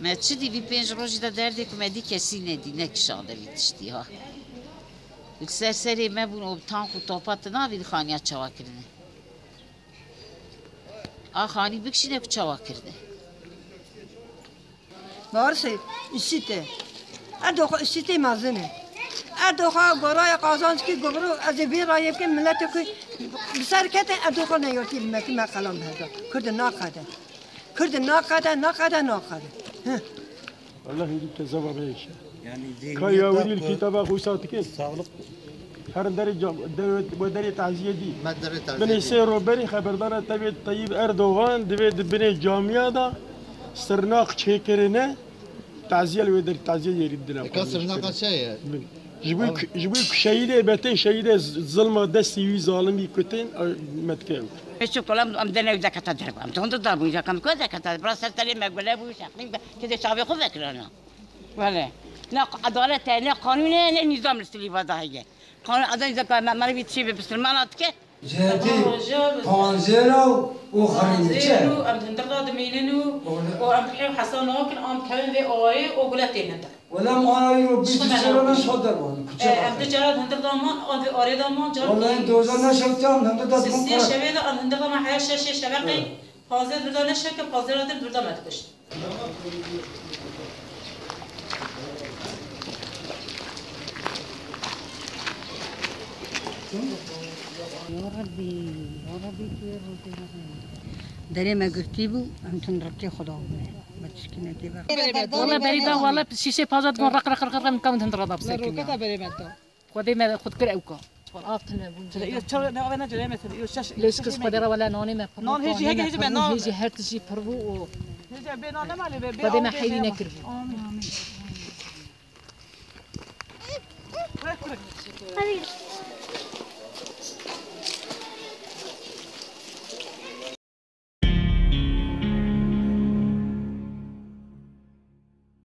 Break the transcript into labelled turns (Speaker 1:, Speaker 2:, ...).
Speaker 1: ما تشدي في بينج روجي دا دردي كما دي كسي ندي نكشان دا بيتشتيها السرسري ما بون وبتانك وطوبات نابي خانيات شواكرني خاني بكشي نك شواكرني
Speaker 2: بارسي السيتة أدوخ السيتة مازنة أدوخ قرايا قازانسكي قبرو أزبي رايب كم ملتك بسركته أدوخ نيوتي ما قلم هذا كرد ناقدة كرد ناقدة
Speaker 3: والله يجيب تزوج بيش يعني كي يوري الكتابة خوساتك ساغلط هر درجة ودري تعزية دي بني سيرو بري خبردار تبي طيب أردوغان دبي بني جامعة دا سرناق شكرنا تعزية الودر تعزية يريد لنا
Speaker 4: كسرناق شيء
Speaker 3: جبوك شهيدة بتين شهيدة ظلمة دستي وظالمي كتين متكاو
Speaker 1: شو كلام أمدنا إذا كتدرب أم تهون تضرب إذا كم كذا كتدرب راس تلي ما قبله بوش أخلين كذا شعبي خذ كلنا ولا لا عدالة لا قانون لا نظام الاستلفاء هي قانون عدالة إذا كان ما نبي تشيب بسلمانات كه
Speaker 5: جاتي خانزيرو وخريجة
Speaker 6: أم تندرد دمينو وأم بحيو حسن وكن أم كمان في أوعي وقولتين هذا
Speaker 5: ولا ما أيوه بيجي صدر وان
Speaker 6: أم تجارة هندر دامان أم في أريد دامان جار
Speaker 5: والله دوزنا شفتهم هندر دامان
Speaker 6: سير شبيه أم هندر دامان حياة شيء شبقي حاضر بدنا شك حاضر هذا بدنا ما تكش
Speaker 2: يا ربي داري ما قلتي بو أم تنركي خدا ما تشكينا تبا
Speaker 7: والله بريدا والله شيء بازات من رق من كم تندر هذا بس كذا بريدا خدي ما خد كر أوكا
Speaker 6: آفتنا شو نوعنا جري مثلا يوشش
Speaker 7: ليش كس قدرة ولا نوني ما
Speaker 6: نون هيجي بنون
Speaker 7: هيجي هرتجي بربو
Speaker 6: هيجي بنون ما لي
Speaker 7: بدي ما حيلي نكربو